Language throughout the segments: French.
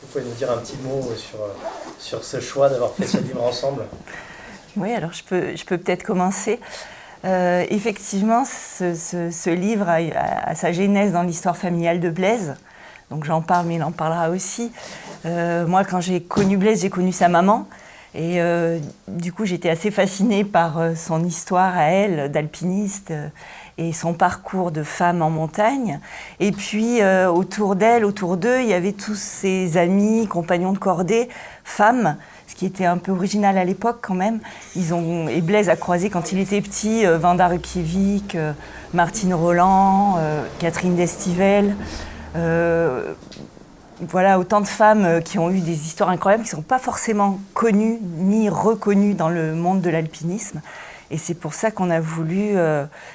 Vous pouvez nous dire un petit mot sur ce choix d'avoir fait ce livre ensemble? Oui, alors je peux peut-être commencer. Effectivement, ce livre a sa genèse dans l'histoire familiale de Blaise. Donc j'en parle, mais il en parlera aussi. Moi, quand j'ai connu Blaise, j'ai connu sa maman. Et du coup, j'étais assez fascinée par son histoire à elle, d'alpiniste, et son parcours de femme en montagne. Et puis, autour d'elle, autour d'eux, il y avait tous ses amis, compagnons de cordée, femmes, ce qui était un peu original à l'époque quand même. Et Blaise a croisé quand il était petit Wanda Rupkiewicz, Martine Roland, Catherine Destivelle. Voilà, autant de femmes qui ont eu des histoires incroyables, qui ne sont pas forcément connues ni reconnues dans le monde de l'alpinisme. Et c'est pour ça qu'on a voulu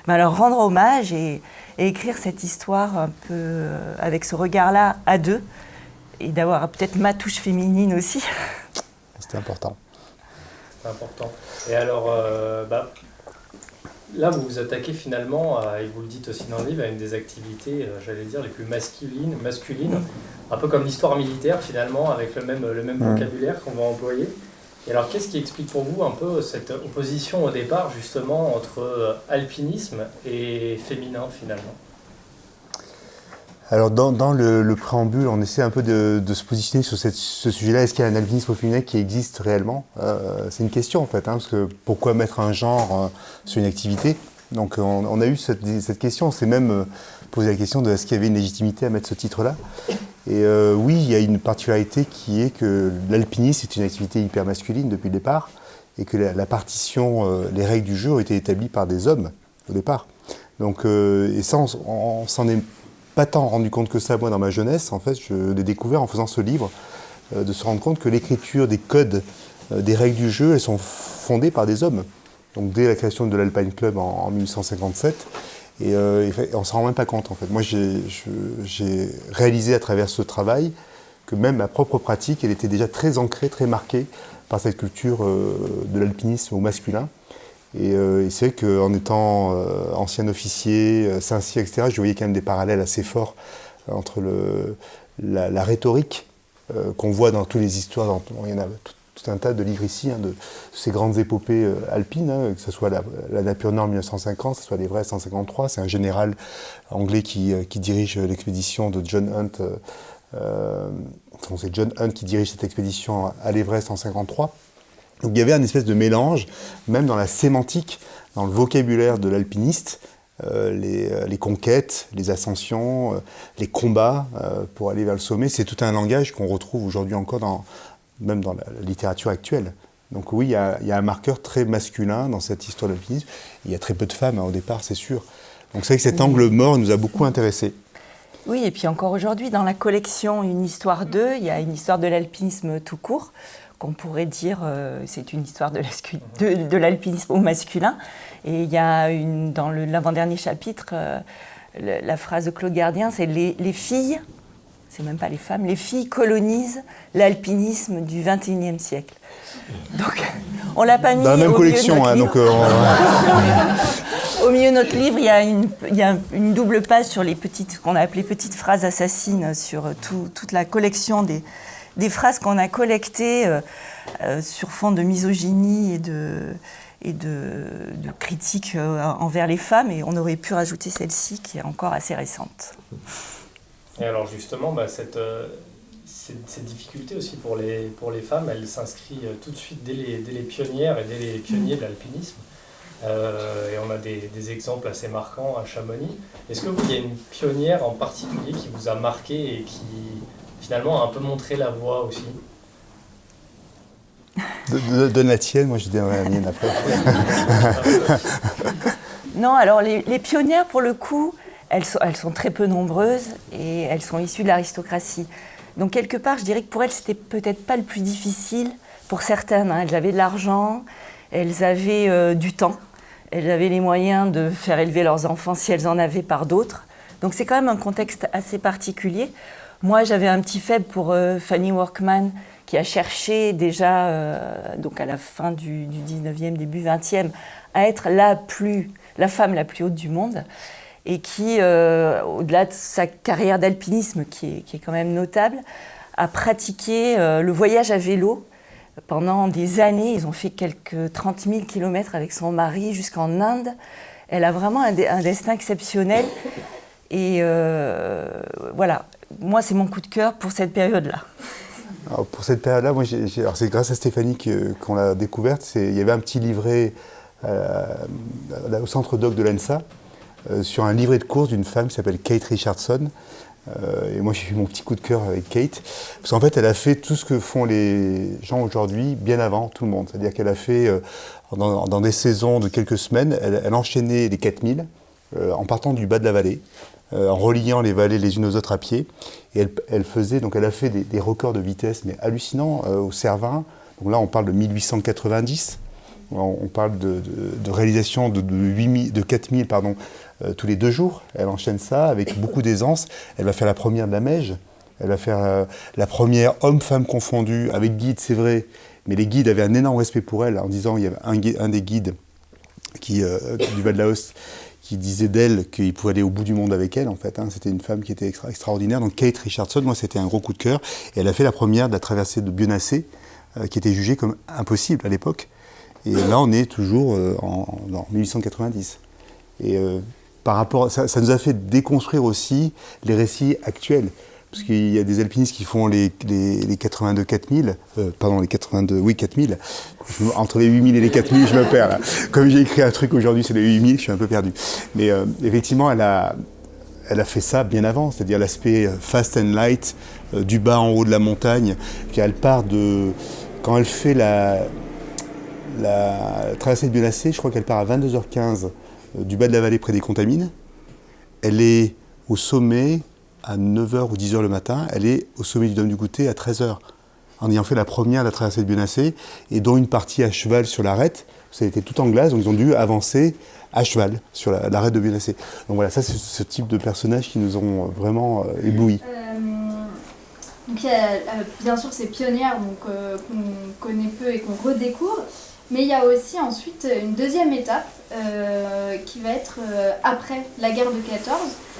leur rendre hommage et écrire cette histoire un peu avec ce regard-là à deux, et d'avoir peut-être ma touche féminine aussi. C'était important. C'était important. Et alors, là, vous vous attaquez finalement, et vous le dites aussi dans le livre, à une des activités, j'allais dire, les plus masculines, un peu comme l'histoire militaire finalement, avec le même vocabulaire qu'on va employer. Et alors, qu'est-ce qui explique pour vous un peu cette opposition au départ, justement, entre alpinisme et féminin finalement? Alors dans le préambule, on essaie un peu de se positionner sur ce sujet-là. Est-ce qu'il y a un alpinisme au féminin qui existe réellement? C'est une question en fait, parce que pourquoi mettre un genre sur une activité? Donc on a eu cette question, on s'est même posé la question de est-ce qu'il y avait une légitimité à mettre ce titre-là. Et oui, il y a une particularité qui est que l'alpinisme est une activité hyper masculine depuis le départ, et que la partition, les règles du jeu ont été établies par des hommes au départ. Donc, et ça, on s'en est pas tant rendu compte que ça, moi, dans ma jeunesse. En fait, je l'ai découvert en faisant ce livre, de se rendre compte que l'écriture des codes, des règles du jeu, elles sont fondées par des hommes. Donc, dès la création de l'Alpine Club en 1857, et on ne s'en rend même pas compte, en fait. Moi, j'ai réalisé à travers ce travail que même ma propre pratique, elle était déjà très ancrée, très marquée par cette culture de l'alpinisme au masculin. Et c'est vrai qu'en étant ancien officier, Saint-Cyr, etc., je voyais quand même des parallèles assez forts entre la rhétorique qu'on voit dans toutes les histoires. Il y en a tout un tas de livres ici, de ces grandes épopées alpines, que ce soit la Napurna en 1950, que ce soit l'Everest en 1953. C'est un général anglais qui dirige l'expédition de John Hunt. C'est John Hunt qui dirige cette expédition à l'Everest en 1953. Donc il y avait un espèce de mélange, même dans la sémantique, dans le vocabulaire de l'alpiniste, les conquêtes, les ascensions, les combats pour aller vers le sommet. C'est tout un langage qu'on retrouve aujourd'hui encore même dans la littérature actuelle. Donc oui, il y a un marqueur très masculin dans cette histoire de l'alpinisme. Il y a très peu de femmes au départ, c'est sûr. Donc c'est vrai que cet angle mort nous a beaucoup intéressés. Oui, et puis encore aujourd'hui, dans la collection Une histoire d'eux, il y a une histoire de l'alpinisme tout court, qu'on pourrait dire c'est une histoire de l'alpinisme au masculin. Et il y a dans l'avant-dernier chapitre, la phrase de Claude Gardien, c'est les filles, c'est même pas les femmes, les filles colonisent l'alpinisme du XXIe siècle. Donc, on l'a pas mis dans la même collection, au milieu de notre livre, il y a une double page sur les petites, qu'on a appelées petites phrases assassines, sur toute la collection des phrases qu'on a collectées sur fond de misogynie et de critiques envers les femmes, et on aurait pu rajouter celle-ci qui est encore assez récente. Et alors justement, cette difficulté aussi pour les femmes, elle s'inscrit tout de suite dès les pionnières et dès les pionniers de l'alpinisme. Et on a des exemples assez marquants à Chamonix. Est-ce que il y a une pionnière en particulier qui vous a marqué et qui finalement a un peu montré la voie aussi? Donne la tienne, moi je dirais la mienne après. Non, alors les pionnières, pour le coup, elles sont très peu nombreuses et elles sont issues de l'aristocratie. Donc quelque part, je dirais que pour elles, c'était peut-être pas le plus difficile. Pour certaines, elles avaient de l'argent, elles avaient du temps, elles avaient les moyens de faire élever leurs enfants si elles en avaient par d'autres. Donc c'est quand même un contexte assez particulier. Moi, j'avais un petit faible pour Fanny Workman, qui a cherché déjà, donc à la fin du 19e, début 20e, à être la femme la plus haute du monde, et qui, au-delà de sa carrière d'alpinisme, qui est quand même notable, a pratiqué le voyage à vélo pendant des années. Ils ont fait quelques 30 000 kilomètres avec son mari jusqu'en Inde. Elle a vraiment un destin exceptionnel. Et voilà, moi, c'est mon coup de cœur pour cette période-là. Alors, pour cette période-là, moi, alors c'est grâce à Stéphanie qu'on l'a découverte. Il y avait un petit livret au centre doc de l'ENSA sur un livret de course d'une femme qui s'appelle Kate Richardson. Et moi, j'ai eu mon petit coup de cœur avec Kate. Parce qu'en fait, elle a fait tout ce que font les gens aujourd'hui bien avant tout le monde. C'est-à-dire qu'elle a fait, dans des saisons de quelques semaines, elle enchaînait les 4000 en partant du bas de la vallée, en reliant les vallées les unes aux autres à pied. Et elle a fait des records de vitesse, mais hallucinants, au Cervin. Donc là, on parle de 1890. On parle de réalisation de 4000 tous les 2 jours. Elle enchaîne ça avec beaucoup d'aisance. Elle va faire la première de la Meije. Elle va faire la première homme-femme confondue avec guide, c'est vrai. Mais les guides avaient un énorme respect pour elle en disant, il y avait un des guides du bas de la Hoste qui disait d'elle qu'il pouvait aller au bout du monde avec elle, en fait. C'était une femme qui était extraordinaire. Donc Kate Richardson, moi, c'était un gros coup de cœur. Et elle a fait la première de la traversée de Bionnassay, qui était jugée comme impossible à l'époque. Et là, on est toujours en 1890. Et par rapport, ça nous a fait déconstruire aussi les récits actuels. Parce qu'il y a des alpinistes qui font les 82 4000, les 82, oui 4000. Entre les 8000 et les 4000, je me perds là. Comme j'ai écrit un truc aujourd'hui, c'est les 8000, je suis un peu perdu. Mais effectivement, elle a fait ça bien avant, c'est-à-dire l'aspect fast and light, du bas en haut de la montagne. Puis elle part quand elle fait la traversée de Bionnassay, je crois qu'elle part à 22h15 du bas de la vallée près des Contamines. Elle est au sommet à 9h ou 10h le matin. Elle est au sommet du Dôme du Goûter à 13h, en ayant fait la première de la traversée de Bionnassay, et dont une partie à cheval sur l'arête. Ça a été tout en glace, donc ils ont dû avancer à cheval sur l'arête de Bionnassay. Donc voilà, ça c'est ce type de personnages qui nous ont vraiment éblouis. Donc il y a bien sûr ces pionnières qu'on connaît peu et qu'on redécouvre. Mais il y a aussi ensuite une deuxième étape qui va être après la guerre de 14,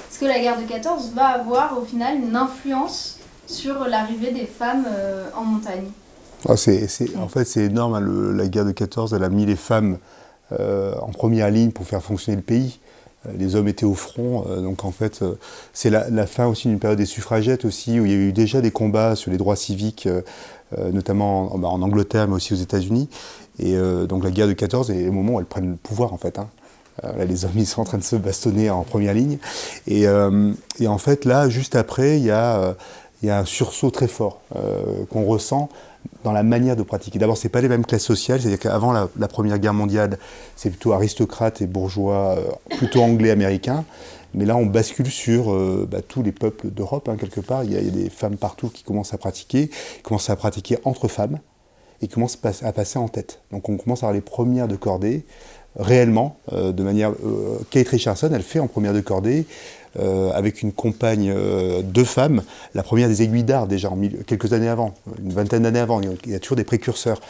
parce que la guerre de 14 va avoir au final une influence sur l'arrivée des femmes en montagne. En fait, c'est énorme. La guerre de 14, elle a mis les femmes en première ligne pour faire fonctionner le pays. Les hommes étaient au front, donc en fait, c'est la fin aussi d'une période des suffragettes aussi, où il y a eu déjà des combats sur les droits civiques, notamment en Angleterre, mais aussi aux États-Unis. Et donc la guerre de 14 est le moment où elles prennent le pouvoir, en fait. Là, les hommes, ils sont en train de se bastonner en première ligne. Et en fait, là, juste après, il y a un sursaut très fort qu'on ressent dans la manière de pratiquer. D'abord, ce n'est pas les mêmes classes sociales, c'est-à-dire qu'avant la Première Guerre mondiale, c'est plutôt aristocrates et bourgeois, plutôt anglais-américains. Mais là, on bascule sur tous les peuples d'Europe, quelque part. Il y a des femmes partout qui commencent à pratiquer entre femmes, et commencent à passer en tête. Donc on commence à avoir les premières de cordée, réellement, de manière... Kate Richardson, elle fait en première de cordée, avec une compagne de femmes, la première des aiguilles d'art déjà, quelques années avant, une vingtaine d'années avant, il y a toujours des précurseurs.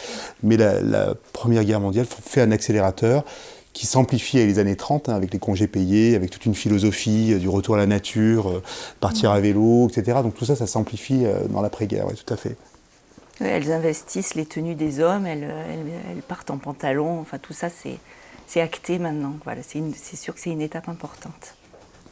Mais la Première Guerre mondiale fait un accélérateur qui s'amplifie avec les années 30, avec les congés payés, avec toute une philosophie du retour à la nature, partir à vélo, etc. Donc tout ça, ça s'amplifie dans l'après-guerre, oui, tout à fait. Elles investissent les tenues des hommes, elles partent en pantalon, enfin tout ça c'est acté maintenant. Voilà, c'est sûr que c'est une étape importante.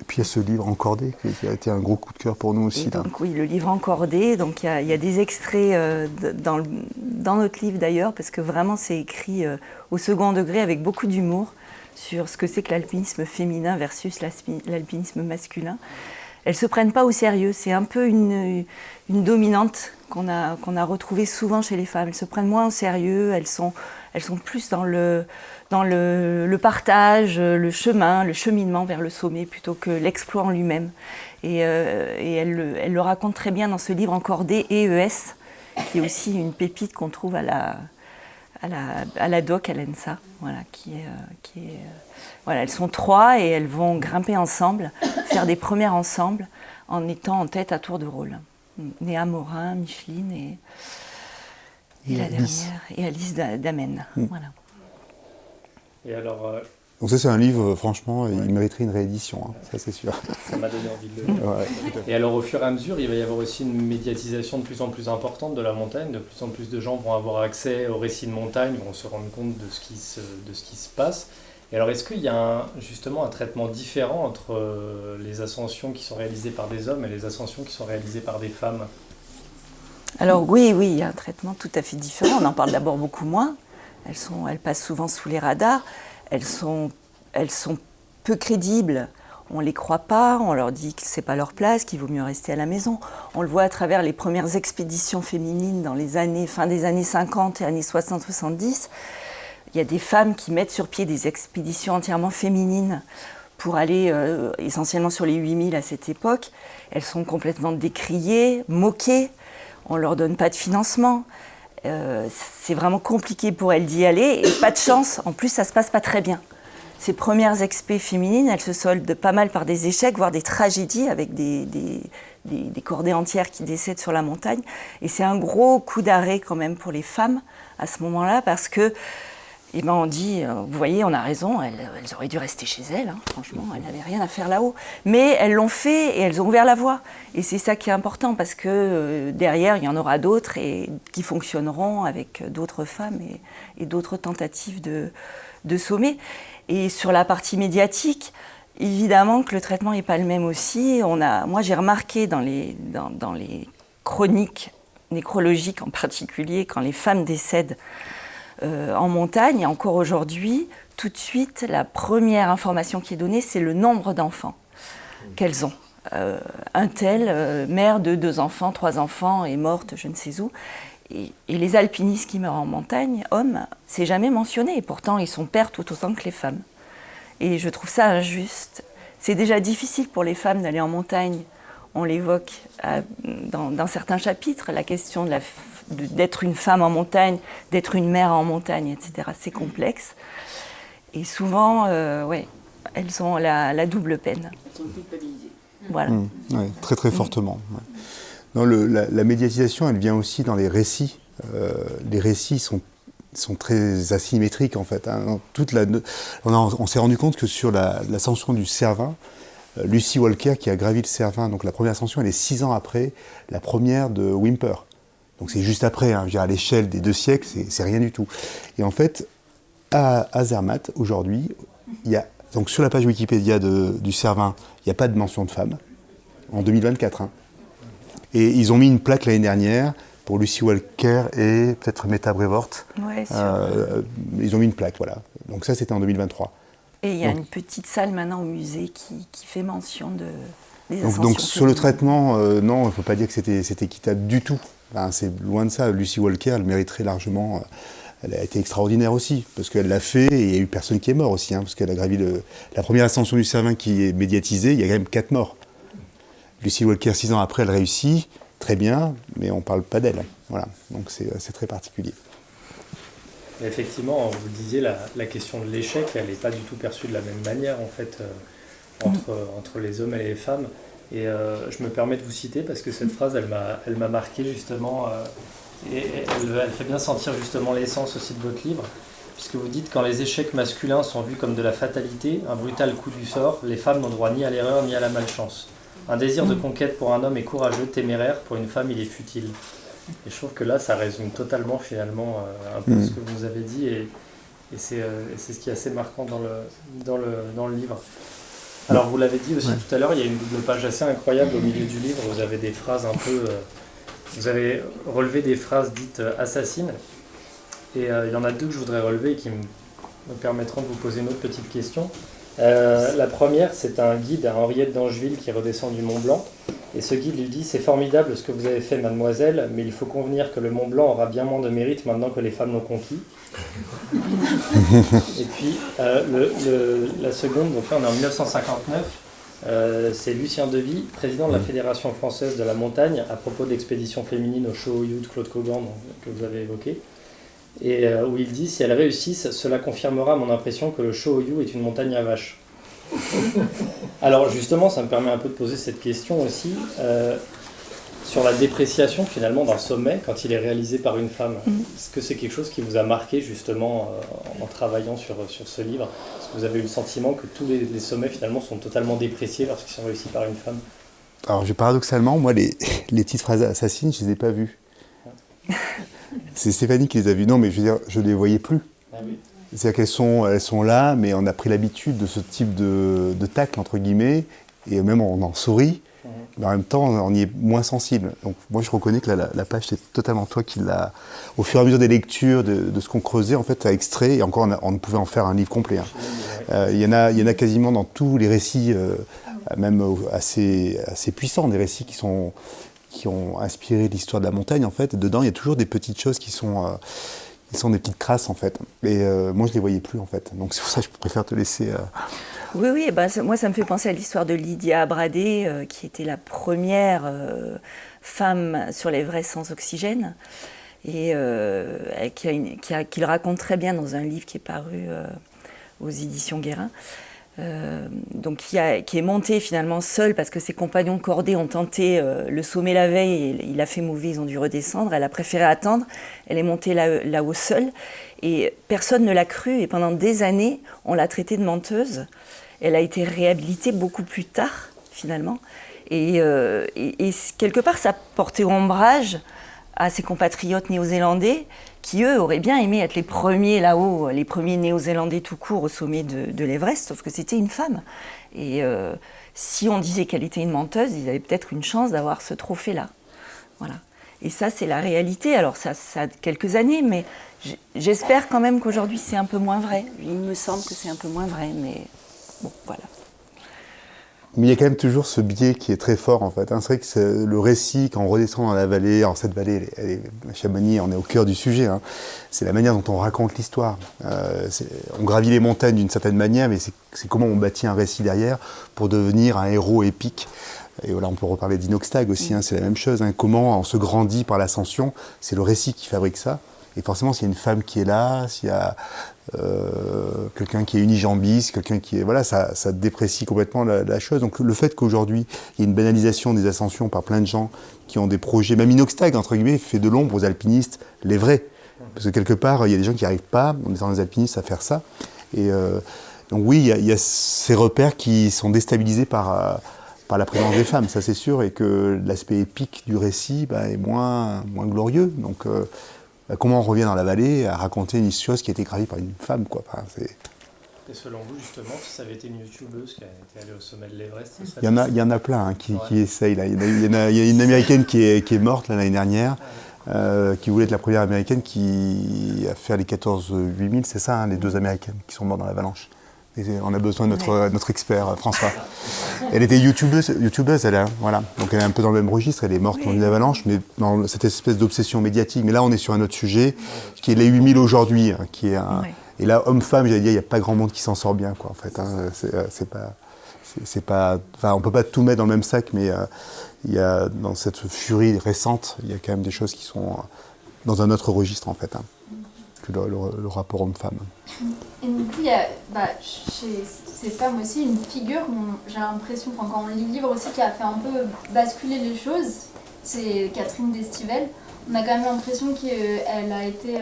Et puis il y a ce livre encordé qui a été un gros coup de cœur pour nous aussi. Donc oui, le livre encordé, donc il y a des extraits dans notre livre d'ailleurs, parce que vraiment c'est écrit au second degré avec beaucoup d'humour sur ce que c'est que l'alpinisme féminin versus l'alpinisme masculin. Elles ne se prennent pas au sérieux, c'est un peu une dominante qu'on a retrouvée souvent chez les femmes. Elles se prennent moins au sérieux, elles sont plus dans le partage, le chemin, le cheminement vers le sommet plutôt que l'exploit en lui-même. Et elle le raconte très bien dans ce livre encordé EES, qui est aussi une pépite qu'on trouve à la doc, à l'ENSA, voilà, voilà, elles sont 3 et elles vont grimper ensemble, faire des premières ensemble, en étant en tête à tour de rôle. Néa Morin, Micheline et la dernière, et Alice Damen. Voilà. Et alors, Donc ça c'est un livre, franchement, il mériterait une réédition, hein, ça c'est sûr. Ça m'a donné envie de le lire. Ouais. Et alors au fur et à mesure, il va y avoir aussi une médiatisation de plus en plus importante de la montagne. De plus en plus de gens vont avoir accès aux récits de montagne, vont se rendre compte de ce qui se passe. Et alors est-ce qu'il y a justement un traitement différent entre les ascensions qui sont réalisées par des hommes et les ascensions qui sont réalisées par des femmes ? Alors oui, il y a un traitement tout à fait différent. On en parle d'abord beaucoup moins. Elles passent souvent sous les radars. Elles sont peu crédibles. On ne les croit pas, on leur dit que ce n'est pas leur place, qu'il vaut mieux rester à la maison. On le voit à travers les premières expéditions féminines dans les années, fin des années 50 et années 60-70. Il y a des femmes qui mettent sur pied des expéditions entièrement féminines pour aller essentiellement sur les 8000 à cette époque. Elles sont complètement décriées, moquées. On ne leur donne pas de financement. C'est vraiment compliqué pour elles d'y aller. Et pas de chance, en plus ça ne se passe pas très bien. Ces premières expés féminines, elles se soldent pas mal par des échecs, voire des tragédies avec des cordées entières qui décèdent sur la montagne. Et c'est un gros coup d'arrêt quand même pour les femmes à ce moment-là, parce que on dit, vous voyez, on a raison, elles auraient dû rester chez elles, hein, franchement, elles n'avaient rien à faire là-haut. Mais elles l'ont fait et elles ont ouvert la voie. Et c'est ça qui est important, parce que derrière, il y en aura d'autres qui fonctionneront avec d'autres femmes et d'autres tentatives de sommet. Et sur la partie médiatique, évidemment que le traitement n'est pas le même aussi. Moi, j'ai remarqué dans les chroniques nécrologiques en particulier, quand les femmes décèdent en montagne, et encore aujourd'hui, tout de suite, la première information qui est donnée, c'est le nombre d'enfants qu'elles ont. Un tel, mère de 2 enfants, 3 enfants, est morte je ne sais où. Et les alpinistes qui meurent en montagne, hommes, c'est jamais mentionné. Et pourtant, ils sont pères tout autant que les femmes. Et je trouve ça injuste. C'est déjà difficile pour les femmes d'aller en montagne. On l'évoque dans certains chapitres, la question d'être une femme en montagne, d'être une mère en montagne, etc. C'est complexe. Et souvent, elles ont la double peine. Elles sont culpabilisées. Voilà. Ouais, très très fortement. Ouais. Non, la médiatisation, elle vient aussi dans les récits. Les récits sont très asymétriques en fait. Hein. On s'est rendu compte que sur l'ascension du Cervin, Lucy Walker qui a gravi le Cervin, donc la première ascension, elle est 6 ans après la première de Whymper. Donc c'est juste après, hein, à l'échelle des 2 siècles, c'est rien du tout. Et en fait, à Zermatt, aujourd'hui, donc sur la page Wikipédia du Cervin, il n'y a pas de mention de femme, en 2024. Hein. Et ils ont mis une plaque l'année dernière pour Lucy Walker et peut-être Meta Brevoort. Ouais, ils ont mis une plaque, voilà. Donc ça, c'était en 2023. Et il y a une petite salle maintenant au musée qui fait mention des ascensions. Donc sur le traitement, non, on ne peut pas dire que c'est équitable du tout. Enfin, c'est loin de ça. Lucy Walker, elle mériterait largement... elle a été extraordinaire aussi, parce qu'elle l'a fait, et il n'y a eu personne qui est mort aussi, hein, parce qu'elle a gravi la première ascension du Cervin qui est médiatisée, il y a quand même 4 morts. Lucy Walker, 6 ans après, elle réussit, très bien, mais on ne parle pas d'elle. Voilà, donc c'est très particulier. Et effectivement, vous le disiez, la question de l'échec, elle n'est pas du tout perçue de la même manière, en fait, entre les hommes et les femmes. Et je me permets de vous citer, parce que cette phrase, elle m'a marqué, justement, et elle fait bien sentir, justement, l'essence aussi de votre livre, puisque vous dites « Quand les échecs masculins sont vus comme de la fatalité, un brutal coup du sort, les femmes n'ont droit ni à l'erreur ni à la malchance. Un désir de conquête pour un homme est courageux, téméraire, pour une femme il est futile. » Et je trouve que là, ça résume totalement, finalement, un peu ce que vous avez dit, et c'est ce qui est assez marquant dans le livre. Alors, vous l'avez dit aussi tout à l'heure, il y a une double page assez incroyable au milieu du livre. Vous avez des phrases un peu... vous avez relevé des phrases dites assassines. Et il y en a 2 que je voudrais relever et qui me permettront de vous poser une autre petite question. La première, c'est un guide à Henriette d'Angeville qui redescend du Mont Blanc. Et ce guide lui dit « C'est formidable ce que vous avez fait, mademoiselle, mais il faut convenir que le Mont Blanc aura bien moins de mérite maintenant que les femmes l'ont conquis. » Et puis, la seconde, donc là on est en 1959, c'est Lucien Devy, président de la Fédération française de la montagne, à propos de l'expédition féminine au Cho-Oyu de Claude Cogan, que vous avez évoqué. Et où il dit « Si elles réussissent, cela confirmera mon impression que le Cho-Oyu est une montagne à vaches. » Alors justement, ça me permet un peu de poser cette question aussi. Sur la dépréciation finalement d'un sommet quand il est réalisé par une femme, est-ce que c'est quelque chose qui vous a marqué justement en travaillant sur ce livre? Est-ce que vous avez eu le sentiment que tous les sommets finalement sont totalement dépréciés lorsqu'ils sont réussis par une femme? Alors paradoxalement, moi les petites phrases assassines, je les ai pas vues. C'est Stéphanie qui les a vues. Non mais je veux dire, je les voyais plus. Ah oui. C'est-à-dire qu'elles sont là, mais on a pris l'habitude de ce type de tacle entre guillemets, et même on en sourit. Mais en même temps, on y est moins sensible. Donc moi, je reconnais que la page, c'est totalement toi qui l'a, au fur et à mesure des lectures, de ce qu'on creusait, en fait, à extrait, et encore, on pouvait en faire un livre complet. Il y en a quasiment dans tous les récits, même assez puissants, des récits qui ont inspiré l'histoire de la montagne, en fait. Et dedans, il y a toujours des petites choses qui sont des petites crasses, en fait. Et moi, je les voyais plus, en fait. Donc c'est pour ça que je préfère te laisser... Oui, moi ça me fait penser à l'histoire de Lydia Abradé, qui était la première femme sur l'Everest sans oxygène, et qu'il raconte très bien dans un livre qui est paru aux éditions Guérin. Donc qui est montée finalement seule parce que ses compagnons de cordée ont tenté le sommet la veille et il a fait mauvais, ils ont dû redescendre. Elle a préféré attendre, elle est montée là-haut seule et personne ne l'a crue et pendant des années on l'a traitée de menteuse. Elle a été réhabilitée beaucoup plus tard finalement et quelque part ça portait ombrage à ses compatriotes néo-zélandais qui, eux, auraient bien aimé être les premiers là-haut, les premiers néo-zélandais tout court au sommet de l'Everest, sauf que c'était une femme. Et si on disait qu'elle était une menteuse, ils avaient peut-être une chance d'avoir ce trophée-là. Voilà. Et ça, c'est la réalité. Alors, ça a quelques années, mais j'espère quand même qu'aujourd'hui, c'est un peu moins vrai. Il me semble que c'est un peu moins vrai, mais bon, voilà. Mais il y a quand même toujours ce biais qui est très fort en fait. C'est vrai que le récit, quand on redescend dans la vallée, alors cette vallée, Chamonix, on est au cœur du sujet, c'est la manière dont on raconte l'histoire. On gravit les montagnes d'une certaine manière, mais c'est comment on bâtit un récit derrière pour devenir un héros épique. Et voilà, on peut reparler d'Inoxtag aussi, c'est la même chose. Comment on se grandit par l'ascension, c'est le récit qui fabrique ça. Et forcément, s'il y a une femme qui est là, s'il y a quelqu'un qui est unijambiste, quelqu'un qui est... Voilà, ça déprécie complètement la chose. Donc le fait qu'aujourd'hui, il y ait une banalisation des ascensions par plein de gens qui ont des projets, même Inoxtag, entre guillemets, fait de l'ombre aux alpinistes, les vrais. Parce que quelque part, il y a des gens qui n'arrivent pas, en étant des alpinistes, à faire ça. Et donc oui, il y a ces repères qui sont déstabilisés par la présence des femmes, ça c'est sûr, et que l'aspect épique du récit est moins glorieux. Donc... comment on revient dans la vallée à raconter une chose qui a été gravée par une femme, quoi. Et selon vous, justement, si ça avait été une youtubeuse qui a été allée au sommet de l'Everest, il y en a plein qui essayent. Là. Il y a une américaine qui est morte l'année dernière, qui voulait être la première américaine qui a fait les 14-8000, c'est ça, les deux américaines qui sont mortes dans l'avalanche. Et on a besoin de notre expert, François. Elle était youtubeuse, elle, voilà. Donc elle est un peu dans le même registre, elle est morte dans une avalanche, mais dans cette espèce d'obsession médiatique. Mais là, on est sur un autre sujet, qui est les 8000 aujourd'hui, qui est et là, homme-femme, j'allais dire, il n'y a pas grand monde qui s'en sort bien, quoi, en fait. C'est pas... Enfin, on peut pas tout mettre dans le même sac, mais il y a, dans cette furie récente, il y a quand même des choses qui sont dans un autre registre, en fait, que le rapport homme-femme. Et donc il y a chez ces femmes aussi une figure, j'ai l'impression, quand on lit le livre aussi, qui a fait un peu basculer les choses, c'est Catherine Destivelle. On a quand même l'impression qu'elle a été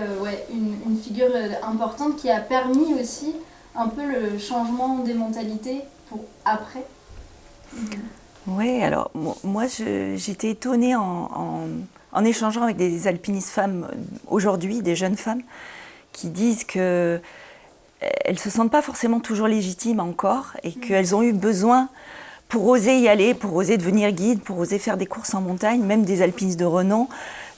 une figure importante qui a permis aussi un peu le changement des mentalités pour après. Oui, alors moi j'étais étonnée en échangeant avec des alpinistes femmes aujourd'hui, des jeunes femmes, qui disent qu'elles ne se sentent pas forcément toujours légitimes encore et qu'elles ont eu besoin, pour oser y aller, pour oser devenir guide, pour oser faire des courses en montagne, même des alpinistes de renom,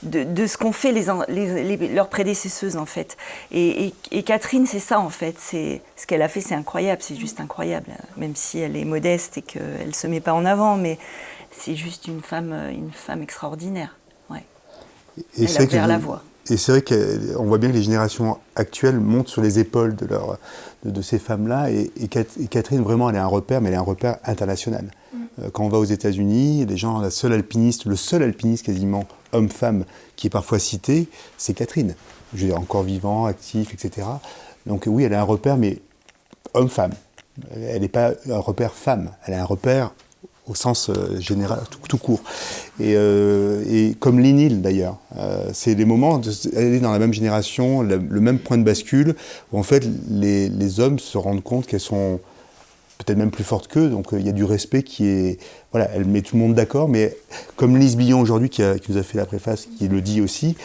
de ce qu'ont fait leurs prédécesseuses en fait. Et Catherine, c'est ça en fait, ce qu'elle a fait, c'est incroyable, c'est juste incroyable, même si elle est modeste et qu'elle ne se met pas en avant, mais c'est juste une femme extraordinaire. Ouais. Et elle a ouvert la voie. Et c'est vrai qu'on voit bien que les générations actuelles montent sur les épaules de ces femmes-là. Et Catherine, vraiment, elle est un repère, mais elle est un repère international. Quand on va aux États-Unis, les gens, le seul alpiniste quasiment homme-femme qui est parfois cité, c'est Catherine. Je veux dire, encore vivant, actif, etc. Donc oui, elle a un repère, mais homme-femme. Elle n'est pas un repère femme. Elle a un repère au sens général, tout court. Et comme Lénil d'ailleurs, c'est les moments d'aller dans la même génération, le même point de bascule, où en fait les hommes se rendent compte qu'elles sont peut-être même plus fortes qu'eux, donc il y a du respect qui est... Voilà, elle met tout le monde d'accord, mais comme Lise Billon aujourd'hui, qui nous a fait la préface, qui le dit aussi,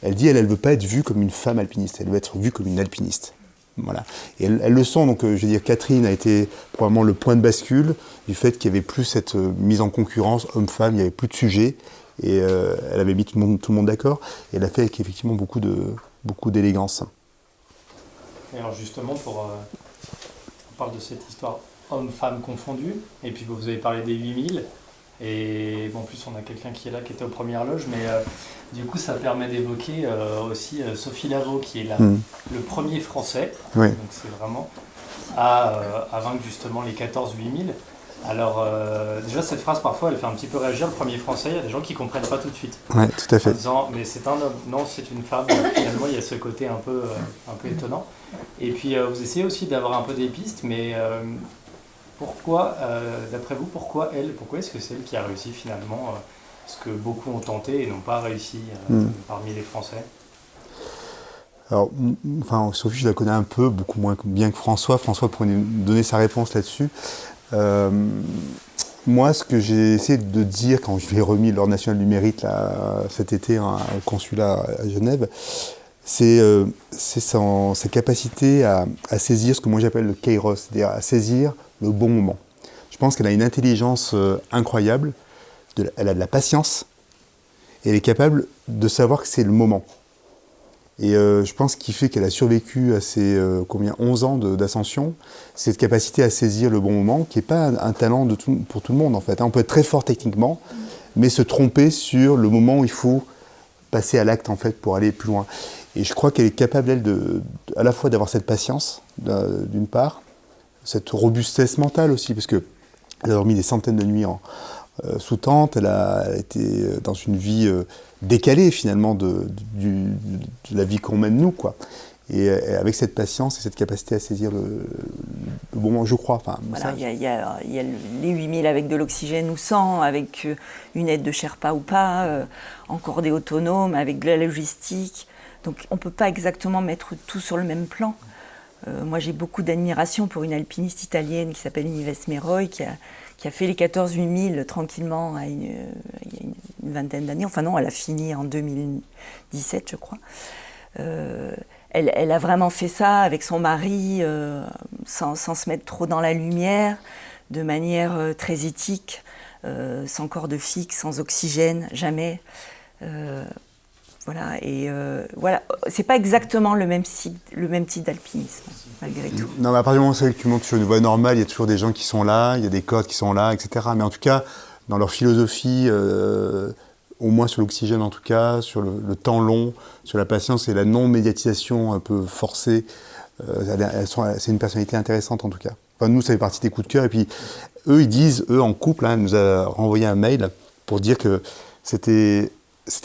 elle dit elle ne veut pas être vue comme une femme alpiniste, elle veut être vue comme une alpiniste. Voilà. Et elles le sont, donc je veux dire, Catherine a été probablement le point de bascule du fait qu'il n'y avait plus cette mise en concurrence homme-femme, il n'y avait plus de sujet, et elle avait mis tout le monde d'accord, et elle a fait avec effectivement beaucoup d'élégance. Et alors justement, on parle de cette histoire hommes-femmes confondus, et puis vous avez parlé des 8000, et bon, en plus on a quelqu'un qui est là, qui était aux premières loges, mais du coup ça permet d'évoquer aussi Sophie Lavaux, qui est le premier français, Oui. donc c'est vraiment à vaincre justement les 14-8000. Alors déjà cette phrase parfois elle fait un petit peu réagir, le premier français, il y a des gens qui ne comprennent pas tout de suite. Oui, tout à fait. En disant mais c'est un homme, non c'est une femme, finalement il y a ce côté un peu étonnant. Et puis vous essayez aussi d'avoir un peu des pistes, mais pourquoi, d'après vous, pourquoi est-ce que c'est elle qui a réussi finalement ce que beaucoup ont tenté et n'ont pas réussi parmi les Français? Alors, enfin, Sophie, je la connais un peu, beaucoup moins bien que François. François pourrait nous donner sa réponse là-dessus. Moi, ce que j'ai essayé de dire quand je lui ai remis l'Ordre national du mérite là, cet été au consulat à Genève, c'est sa capacité à saisir ce que moi j'appelle le kairos, c'est-à-dire à saisir le bon moment. Je pense qu'elle a une intelligence incroyable, elle a de la patience, et elle est capable de savoir que c'est le moment. Et je pense qu'il fait qu'elle a survécu à ses 11 ans d'ascension, cette capacité à saisir le bon moment, qui n'est pas un talent pour tout le monde en fait. On peut être très fort techniquement, mais se tromper sur le moment où il faut passer à l'acte en fait pour aller plus loin. Et je crois qu'elle est capable, elle, à la fois d'avoir cette patience, d'une part, cette robustesse mentale aussi, parce qu'elle a dormi des centaines de nuits sous tente, elle a été dans une vie décalée finalement de la vie qu'on mène nous, quoi. Et avec cette patience et cette capacité à saisir le bon moment, je crois. Enfin, voilà, il y a les 8000 avec de l'oxygène ou sans, avec une aide de Sherpa ou pas, en cordée autonome, avec de la logistique. Donc on ne peut pas exactement mettre tout sur le même plan. Moi j'ai beaucoup d'admiration pour une alpiniste italienne qui s'appelle Nives Meroy, qui a fait les 14-8000 tranquillement il y a une vingtaine d'années. Enfin non, elle a fini en 2017 je crois. Elle a vraiment fait ça avec son mari, sans se mettre trop dans la lumière, de manière très éthique, sans corde fixe, sans oxygène, jamais. Voilà, et voilà, c'est pas exactement le même type d'alpinisme, malgré tout. Non, mais à partir du moment où tu montes sur une voie normale, il y a toujours des gens qui sont là, il y a des cordes qui sont là, etc. Mais en tout cas, dans leur philosophie, au moins sur l'oxygène en tout cas, sur le temps long, sur la patience et la non-médiatisation un peu forcée, c'est une personnalité intéressante en tout cas. Enfin, nous, ça fait partie des coups de cœur. Et puis, eux, ils disent, en couple, elle nous a renvoyé un mail pour dire que c'était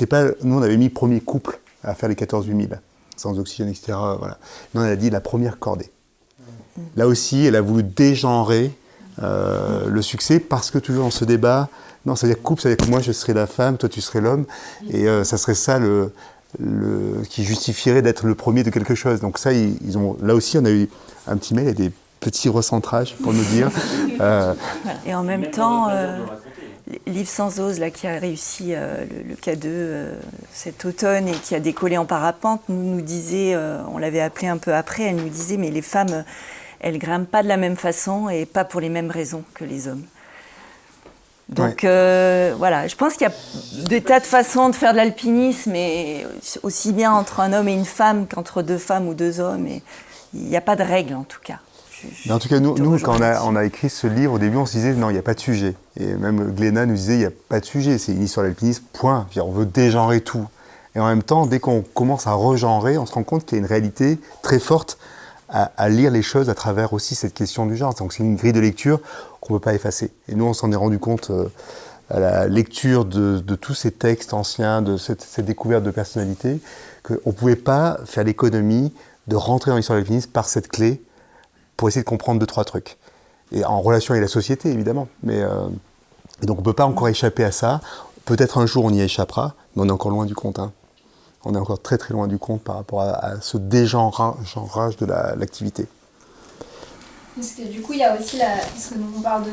pas... Nous, on avait mis premier couple à faire les 14-8000, sans oxygène, etc. Voilà. Non, elle a dit la première cordée. Là aussi, elle a voulu dégenrer le succès, parce que toujours dans ce débat, non, ça veut dire couple, ça veut dire que moi, je serais la femme, toi, tu serais l'homme, et ça serait ça qui justifierait d'être le premier de quelque chose. Donc ça, là aussi, on a eu un petit mail et des petits recentrages pour nous dire... Et en même temps... Liv Sanzoz, là, qui a réussi le K2 cet automne et qui a décollé en parapente, nous disait, on l'avait appelée un peu après, elle nous disait mais les femmes, elles grimpent pas de la même façon et pas pour les mêmes raisons que les hommes. Donc voilà, je pense qu'il y a des tas de façons de faire de l'alpinisme, et aussi bien entre un homme et une femme qu'entre deux femmes ou deux hommes. Et il n'y a pas de règle en tout cas. Mais en tout cas, nous quand on a écrit ce livre, au début, on se disait non, il n'y a pas de sujet. Et même Glénat nous disait il n'y a pas de sujet, c'est une histoire d'alpinisme, point. On veut dégenrer tout. Et en même temps, dès qu'on commence à regenrer, on se rend compte qu'il y a une réalité très forte à lire les choses à travers aussi cette question du genre. Donc c'est une grille de lecture qu'on ne peut pas effacer. Et nous, on s'en est rendu compte à la lecture de tous ces textes anciens, de cette découverte de personnalité, qu'on ne pouvait pas faire l'économie de rentrer dans l'histoire de l'alpinisme par cette clé, pour essayer de comprendre 2-3 trucs. Et en relation avec la société, évidemment. Mais Et donc on ne peut pas encore échapper à ça. Peut-être un jour on y échappera, mais on est encore loin du compte. Hein. On est encore très très loin du compte par rapport à ce dégenrage de l'activité. Parce que du coup, il y a aussi parce que on parle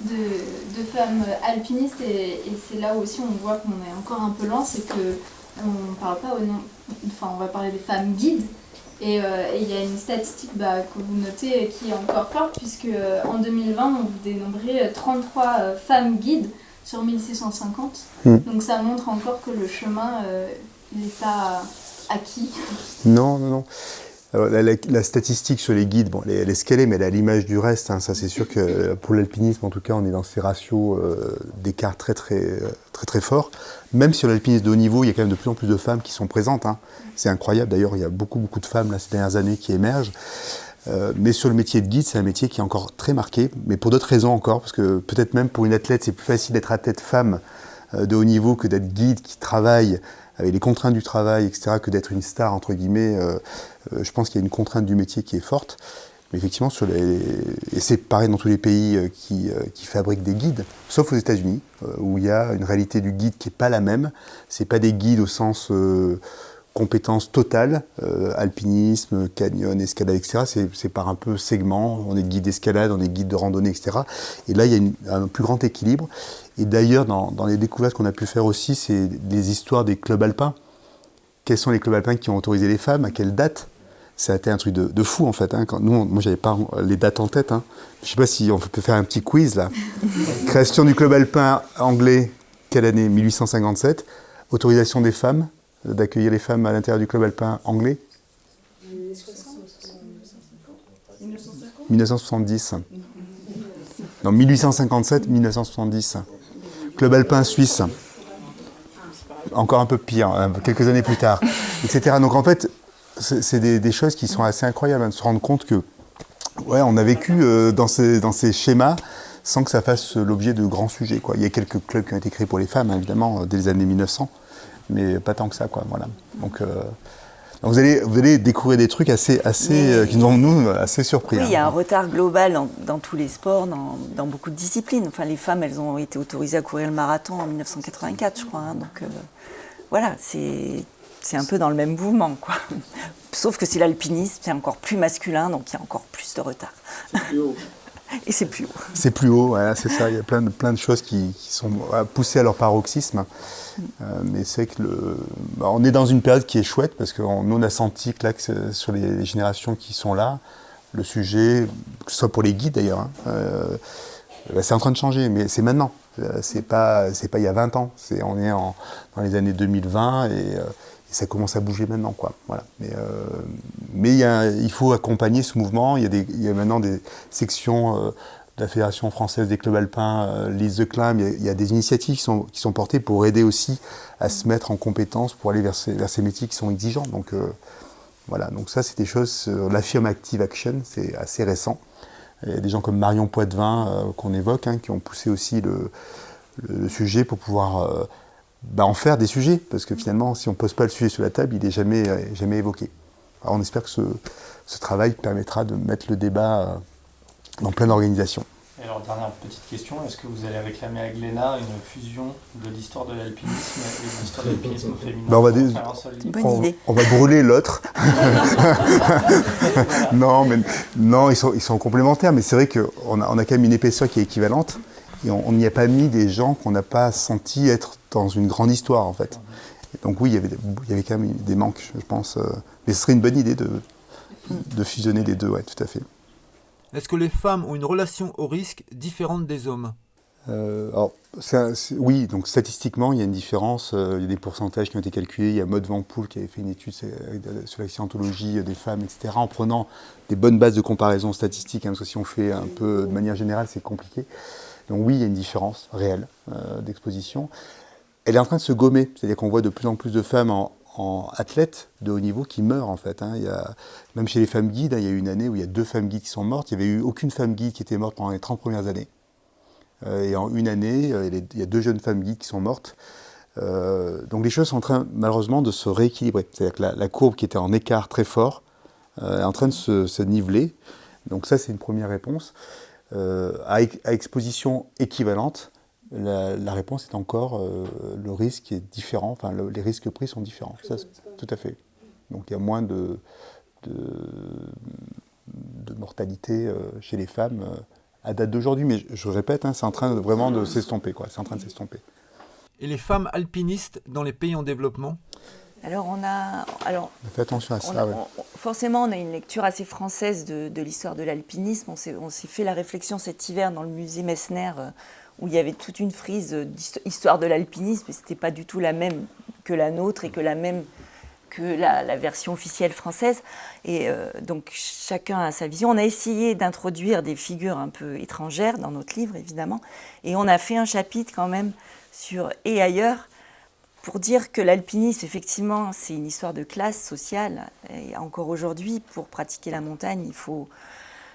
de femmes alpinistes et c'est là où aussi on voit qu'on est encore un peu loin, c'est que on parle pas au nom, enfin on va parler des femmes guides et il y a une statistique que vous notez qui est encore forte puisque en 2020 on dénombrait 33 femmes guides sur 1650. Donc ça montre encore que le chemin il n'est pas acquis. Non. Alors, la statistique sur les guides, bon, elle est ce qu'elle est, mais elle est à l'image du reste. Hein. Ça, c'est sûr que pour l'alpinisme, en tout cas, on est dans ces ratios d'écart très forts. Même sur l'alpinisme de haut niveau, il y a quand même de plus en plus de femmes qui sont présentes. Hein. C'est incroyable. D'ailleurs, il y a beaucoup de femmes là, ces dernières années qui émergent. Mais sur le métier de guide, c'est un métier qui est encore très marqué, mais pour d'autres raisons encore, parce que peut-être même pour une athlète, c'est plus facile d'être athlète femme de haut niveau que d'être guide qui travaille avec les contraintes du travail, etc., que d'être une star, entre guillemets. Je pense qu'il y a une contrainte du métier qui est forte. Mais effectivement, et c'est pareil dans tous les pays qui fabriquent des guides, sauf aux États-Unis, où il y a une réalité du guide qui n'est pas la même. Ce n'est pas des guides au sens compétences totales, alpinisme, canyon, escalade, etc. C'est par un peu segment. On est guide d'escalade, on est guide de randonnée, etc. Et là, il y a un plus grand équilibre. Et d'ailleurs, dans les découvertes qu'on a pu faire aussi, c'est les histoires des clubs alpins. Quels sont les clubs alpins qui ont autorisé les femmes, à quelle date? Ça a été un truc de fou en fait. Hein. Moi, j'avais pas les dates en tête. Hein. Je ne sais pas si on peut faire un petit quiz là. Création du club alpin anglais, quelle année? 1857. Autorisation des femmes, d'accueillir les femmes à l'intérieur du club alpin anglais? 1970. Non, 1857, 1970. Club alpin suisse. Encore un peu pire, hein, quelques années plus tard, etc. Donc en fait, c'est des choses qui sont assez incroyables, hein, de se rendre compte que ouais, on a vécu dans ces schémas sans que ça fasse l'objet de grands sujets, quoi. Il y a quelques clubs qui ont été créés pour les femmes, hein, évidemment, dès les années 1900, mais pas tant que ça, quoi. Voilà. Donc vous allez découvrir des trucs assez qui nous rendent assez surpris. Oui, hein. il y a un retard global dans tous les sports, dans beaucoup de disciplines. Enfin, les femmes, elles ont été autorisées à courir le marathon en 1984, je crois. Hein. Donc voilà, c'est un peu dans le même mouvement, quoi. Sauf que c'est l'alpinisme, c'est encore plus masculin, donc il y a encore plus de retard. Et c'est plus haut. C'est plus haut, voilà, c'est ça. Il y a plein de choses qui sont poussées à leur paroxysme. Mais c'est que on est dans une période qui est chouette parce qu'on on a senti que là, sur les générations qui sont là, le sujet, que ce soit pour les guides d'ailleurs, c'est en train de changer, mais c'est maintenant. C'est pas il y a 20 ans. On est dans les années 2020 et ça commence à bouger maintenant, quoi. Voilà. Mais il faut accompagner ce mouvement. Il y a maintenant des sections de la Fédération française des clubs alpins, Lead the Climb. Il y a des initiatives qui sont portées pour aider aussi à se mettre en compétence pour aller vers ces métiers qui sont exigeants. Donc voilà. Donc ça, c'est des choses. L'affirmative action, c'est assez récent. Il y a des gens comme Marion Poitevin qu'on évoque, hein, qui ont poussé aussi le sujet pour pouvoir en faire des sujets, parce que finalement, si on ne pose pas le sujet sur la table, il n'est jamais évoqué. Alors on espère que ce travail permettra de mettre le débat dans plein d'organisations. Et alors, dernière petite question, est-ce que vous allez réclamer à Glénat une fusion de l'histoire de l'alpinisme et de l'histoire de l'alpinisme féminin? On va brûler l'autre. Non, ils sont complémentaires, mais c'est vrai qu'on a quand même une épaisseur qui est équivalente, et on n'y a pas mis des gens qu'on n'a pas senti être dans une grande histoire, en fait. Et donc oui, il y avait quand même des manques, je pense. Mais ce serait une bonne idée de fusionner les deux, ouais, tout à fait. Est-ce que les femmes ont une relation au risque différente des hommes? Oui, donc statistiquement, il y a une différence. Il y a des pourcentages qui ont été calculés. Il y a Maud Van Poel qui avait fait une étude sur l'accidentologie des femmes, etc., en prenant des bonnes bases de comparaison statistiques, hein, parce que si on fait un peu de manière générale, c'est compliqué. Donc oui, il y a une différence réelle d'exposition. Elle est en train de se gommer, c'est-à-dire qu'on voit de plus en plus de femmes en athlètes de haut niveau qui meurent en fait. Hein. Même chez les femmes guides, hein, il y a eu une année où il y a 2 femmes guides qui sont mortes. Il n'y avait eu aucune femme guide qui était morte pendant les 30 premières années. Et en une année, il y a 2 jeunes femmes guides qui sont mortes. Donc les choses sont en train malheureusement de se rééquilibrer. C'est-à-dire que la courbe qui était en écart très fort est en train de se niveler. Donc ça, c'est une première réponse. À exposition équivalente, la réponse est encore le risque est différent, enfin les risques pris sont différents, ça, tout à fait. Donc il y a moins de mortalité chez les femmes à date d'aujourd'hui, mais je répète, c'est en train vraiment de s'estomper, quoi. C'est en train de s'estomper. Et les femmes alpinistes dans les pays en développement? Alors on fait attention à ça. Forcément, on a une lecture assez française de l'histoire de l'alpinisme. On s'est fait la réflexion cet hiver dans le musée Messner, où il y avait toute une frise d'histoire de l'alpinisme, et c'était pas du tout la même que la nôtre et que la même que la version officielle française. Et donc chacun a sa vision. On a essayé d'introduire des figures un peu étrangères dans notre livre, évidemment, et on a fait un chapitre quand même sur « Et ailleurs », pour dire que l'alpinisme, effectivement, c'est une histoire de classe sociale. Et encore aujourd'hui, pour pratiquer la montagne, il faut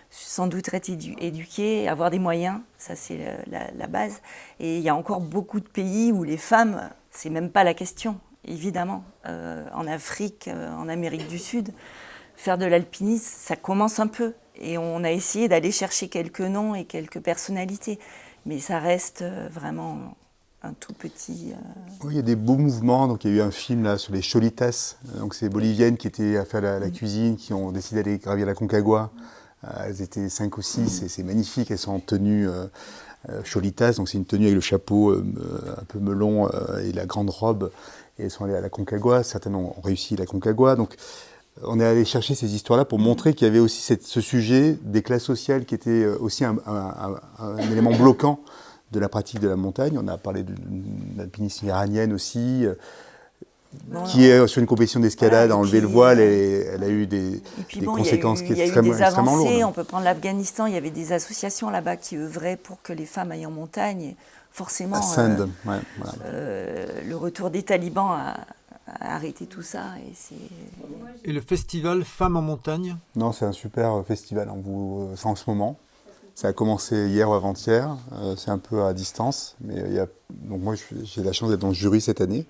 sans doute être éduqué, avoir des moyens, ça c'est la base. Et il y a encore beaucoup de pays où les femmes, c'est même pas la question, évidemment. En Afrique, en Amérique du Sud, faire de l'alpinisme, ça commence un peu. Et on a essayé d'aller chercher quelques noms et quelques personnalités. Mais ça reste vraiment un tout petit... Oui, il y a des beaux mouvements. Donc, il y a eu un film là, sur les Cholitas. Donc, c'est boliviennes qui étaient à faire la cuisine, qui ont décidé d'aller gravir la Concagua. Elles étaient 5 ou 6 et c'est magnifique. Elles sont en tenue Cholitas. Donc, c'est une tenue avec le chapeau un peu melon et la grande robe. Et elles sont allées à la Concagua. Certaines ont réussi la Concagua. Donc, on est allé chercher ces histoires-là pour montrer qu'il y avait aussi ce sujet des classes sociales qui était aussi un élément bloquant de la pratique de la montagne. On a parlé d'une alpiniste iranienne aussi, qui est sur une compétition d'escalade, a enlevé le voile et elle a eu des conséquences extrêmement lourdes. On peut prendre l'Afghanistan, il y avait des associations là-bas qui œuvraient pour que les femmes aillent en montagne. Forcément, le retour des talibans a arrêté tout ça. Et le festival Femmes en montagne? Non, c'est un super festival c'est en ce moment. Ça a commencé hier ou avant-hier, c'est un peu à distance, mais donc moi j'ai la chance d'être dans le jury cette année.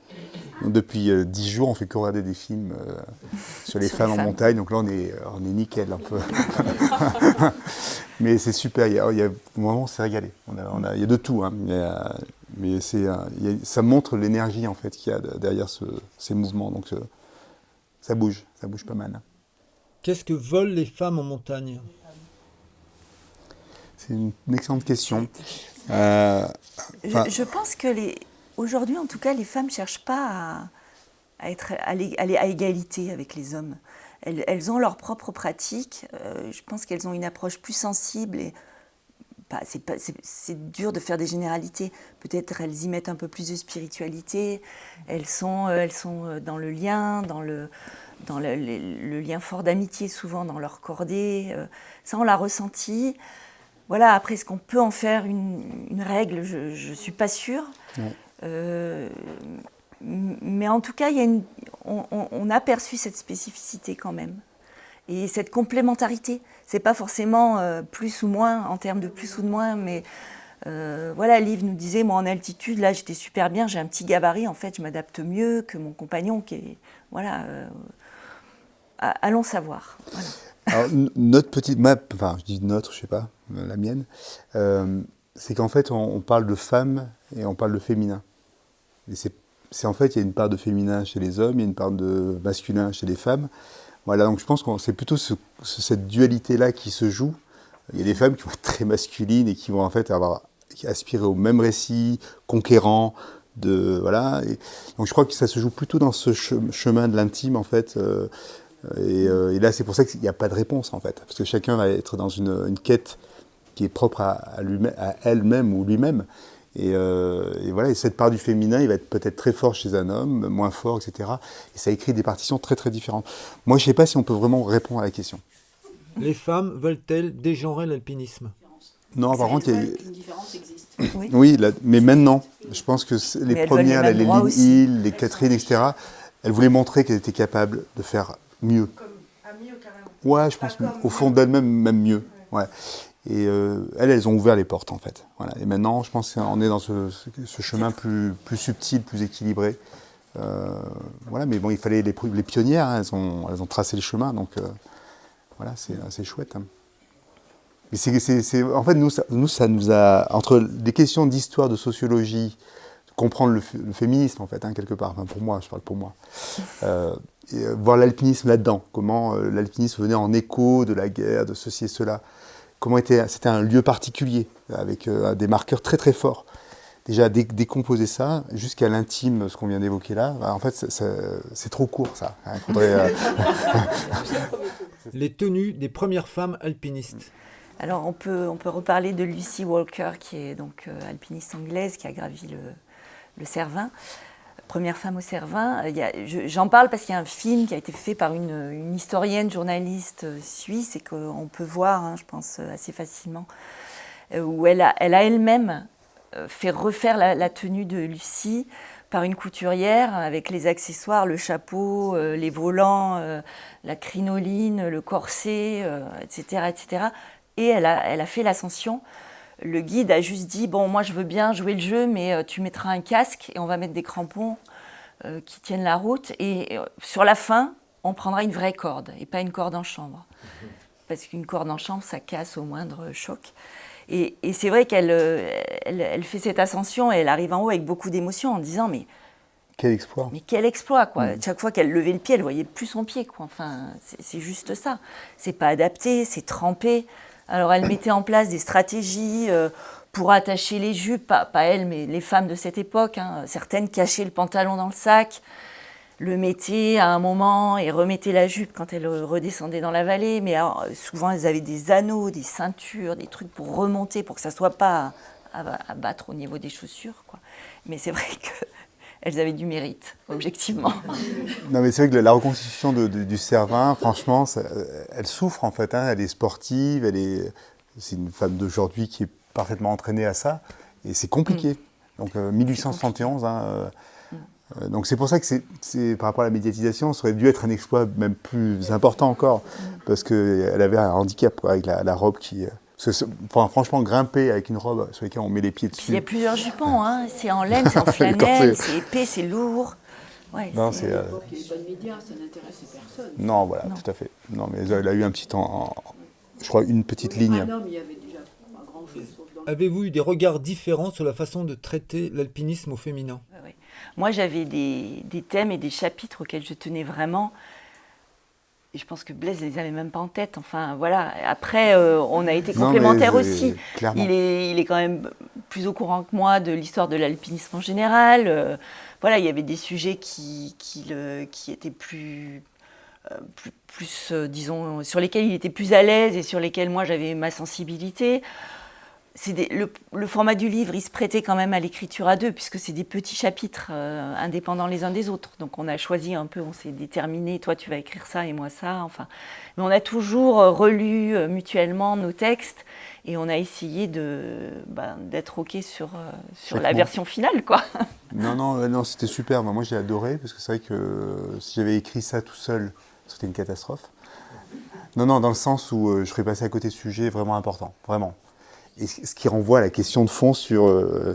Donc depuis 10 jours, on fait que regarder des films sur les femmes en montagne, donc là on est nickel un peu. Mais c'est super, au moment on s'est régalé. Il y a de tout, mais ça montre l'énergie en fait qu'il y a derrière ces mouvements, donc ça bouge pas mal. Qu'est-ce que veulent les femmes en montagne? C'est une excellente question. Je pense que aujourd'hui, en tout cas, les femmes ne cherchent pas à être à égalité avec les hommes. Elles ont leur propre pratique. Je pense qu'elles ont une approche plus sensible. Et c'est dur de faire des généralités. Peut-être elles y mettent un peu plus de spiritualité. Elles sont dans le lien, dans le lien fort d'amitié, souvent dans leur cordée. Ça, on l'a ressenti. Voilà, après, est-ce qu'on peut en faire une règle? Je ne suis pas sûre. Mais en tout cas, on a perçu cette spécificité quand même. Et cette complémentarité. Ce n'est pas forcément plus ou moins, en termes de plus ou de moins, mais voilà, Liv nous disait, moi en altitude, là j'étais super bien, j'ai un petit gabarit, en fait je m'adapte mieux que mon compagnon qui est... Voilà, allons savoir. Voilà. Alors, notre petite map, enfin je dis notre, je sais pas, la mienne, c'est qu'en fait on parle de femmes et on parle de féminin. Et c'est en fait il y a une part de féminin chez les hommes, il y a une part de masculin chez les femmes. Voilà, donc je pense que c'est plutôt cette dualité-là qui se joue. Il y a des femmes qui vont être très masculines et qui vont en fait aspirer au même récit, conquérant, voilà. Et donc je crois que ça se joue plutôt dans ce chemin de l'intime en fait. Et là, c'est pour ça qu'il n'y a pas de réponse, en fait. Parce que chacun va être dans une quête qui est propre à elle-même ou lui-même. Et voilà, et cette part du féminin, il va être peut-être très fort chez un homme, moins fort, etc. Et ça écrit des partitions très, très différentes. Moi, je ne sais pas si on peut vraiment répondre à la question. Les femmes veulent-elles dégenrer l'alpinisme? Non, par contre, une différence existe. Oui, mais maintenant, je pense que les premières, les Lynn Hill, les Catherine, etc., elles voulaient montrer qu'elles étaient capables de faire mieux. Mieux, carrément. Ouais, je pense au fond d'elles-mêmes, même mieux. Ouais. Et elles ont ouvert les portes, en fait. Voilà. Et maintenant, je pense qu'on est dans ce chemin plus subtil, plus équilibré. Voilà, mais bon, il fallait les pionnières, hein, elles ont tracé le chemin, donc voilà, c'est chouette. Hein. Mais en fait, nous, ça nous a, entre les questions d'histoire, de sociologie, comprendre le féminisme, en fait, hein, quelque part, enfin, pour moi, je parle pour moi, voir l'alpinisme là-dedans, comment l'alpinisme venait en écho de la guerre, de ceci et cela, c'était un lieu particulier, avec des marqueurs très très forts. Déjà, décomposer ça jusqu'à l'intime, ce qu'on vient d'évoquer là, en fait, c'est trop court, ça. Il faudrait... Les tenues des premières femmes alpinistes. Alors on peut reparler de Lucy Walker, qui est donc alpiniste anglaise, qui a gravi le Cervin, première femme au Cervin. J'en parle parce qu'il y a un film qui a été fait par une historienne, journaliste suisse, et qu'on peut voir, hein, je pense, assez facilement, où elle a elle-même fait refaire la tenue de Lucie par une couturière avec les accessoires, le chapeau, les volants, la crinoline, le corset, etc., etc. Et elle a fait l'ascension. Le guide a juste dit « Bon, moi, je veux bien jouer le jeu, mais tu mettras un casque et on va mettre des crampons qui tiennent la route. Et sur la fin, on prendra une vraie corde et pas une corde en chambre. Parce qu'une corde en chambre, ça casse au moindre choc. » Et c'est vrai qu'elle fait cette ascension et elle arrive en haut avec beaucoup d'émotion en disant « Mais quel exploit !» Mais quel exploit, quoi. Chaque fois qu'elle levait le pied, elle voyait plus son pied, quoi. Enfin, c'est juste ça. C'est pas adapté, c'est trempé. Alors, elle mettait en place des stratégies pour attacher les jupes, pas elle, mais les femmes de cette époque. Hein. Certaines cachaient le pantalon dans le sac, le mettaient à un moment et remettaient la jupe quand elle redescendait dans la vallée. Mais alors, souvent, elles avaient des anneaux, des ceintures, des trucs pour remonter, pour que ça ne soit pas à battre au niveau des chaussures, quoi. Mais c'est vrai qu'elles avaient du mérite, objectivement. Non, mais c'est vrai que la reconstitution du Cervin, franchement, elle souffre en fait. Hein. Elle est sportive, c'est une femme d'aujourd'hui qui est parfaitement entraînée à ça, et c'est compliqué. Donc 1871. Hein, donc c'est pour ça que c'est par rapport à la médiatisation, ça aurait dû être un exploit même plus important encore, parce qu'elle avait un handicap quoi, avec la robe qui. Franchement, grimper avec une robe sur laquelle on met les pieds dessus. Il y a plusieurs jupons, hein. C'est en laine, c'est en flanelle, c'est épais, c'est lourd. Ouais, non, Il n'y avait pas de médias, ça n'intéressait personne. Non, voilà, non. Tout à fait. Non, mais elle a eu un petit temps, je crois, une petite ligne. Un homme, il y avait déjà pas grand-chose. Avez-vous eu des regards différents sur la façon de traiter l'alpinisme au féminin ? Oui. Moi, j'avais des thèmes et des chapitres auxquels je tenais vraiment. Et je pense que Blaise ne les avait même pas en tête. Enfin, voilà. Après, on a été complémentaires aussi. Il est quand même plus au courant que moi de l'histoire de l'alpinisme en général. Voilà, il y avait des sujets qui étaient plus, disons, sur lesquels il était plus à l'aise et sur lesquels moi j'avais ma sensibilité. Le format du livre, il se prêtait quand même à l'écriture à deux, puisque c'est des petits chapitres indépendants les uns des autres. Donc on a choisi un peu, on s'est déterminé, toi tu vas écrire ça et moi ça. Enfin, mais on a toujours relu mutuellement nos textes et on a essayé d'être OK sur la version finale, quoi. Non, c'était super. Moi j'ai adoré, parce que c'est vrai que si j'avais écrit ça tout seul, c'était une catastrophe. Non, dans le sens où je serais passé à côté de sujets vraiment importants, vraiment. Et ce qui renvoie à la question de fond sur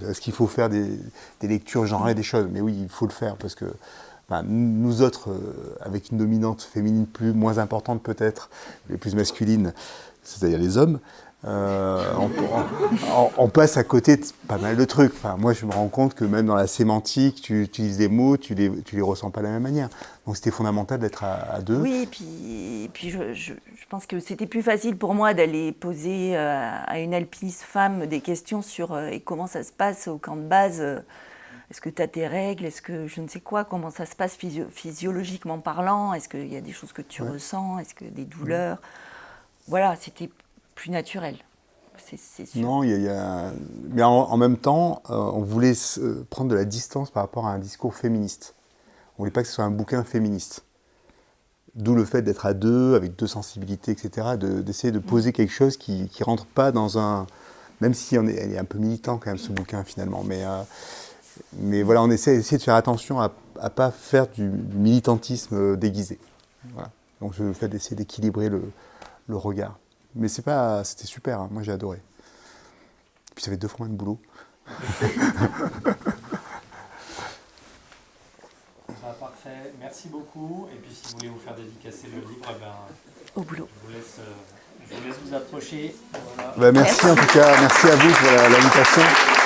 est-ce qu'il faut faire des lectures genrées, des choses. Mais oui, il faut le faire parce que nous autres, avec une dominante féminine moins importante peut-être, mais plus masculine, c'est-à-dire les hommes, on passe à côté de pas mal de trucs. Enfin, moi, je me rends compte que même dans la sémantique, tu utilises des mots, tu les ressens pas de la même manière. Donc, c'était fondamental d'être à deux. Oui, et puis je pense que c'était plus facile pour moi d'aller poser à une alpiniste femme des questions sur et comment ça se passe au camp de base. Est-ce que tu as tes règles? Est-ce que je ne sais quoi? Comment ça se passe physiologiquement parlant? Est-ce qu'il y a des choses que tu ressens? Est-ce que des douleurs? Voilà, c'était plus naturel, c'est sûr. Non, mais en même temps, on voulait prendre de la distance par rapport à un discours féministe. On ne voulait pas que ce soit un bouquin féministe. D'où le fait d'être à deux, avec deux sensibilités, etc., d'essayer de poser quelque chose qui ne rentre pas dans un... Même si elle est un peu militant quand même, ce bouquin, finalement. Mais voilà, on essaie de faire attention à ne pas faire du militantisme déguisé. Voilà. Donc le fait d'essayer d'équilibrer le regard. Mais c'était super, hein. Moi j'ai adoré. Et puis ça fait 2 fois moins de boulot. Parfait, merci beaucoup. Et puis si vous voulez vous faire dédicacer le livre, au boulot. Je vous laisse Je vous laisse vous approcher. Voilà. Bah, merci en tout cas, merci à vous pour l'invitation.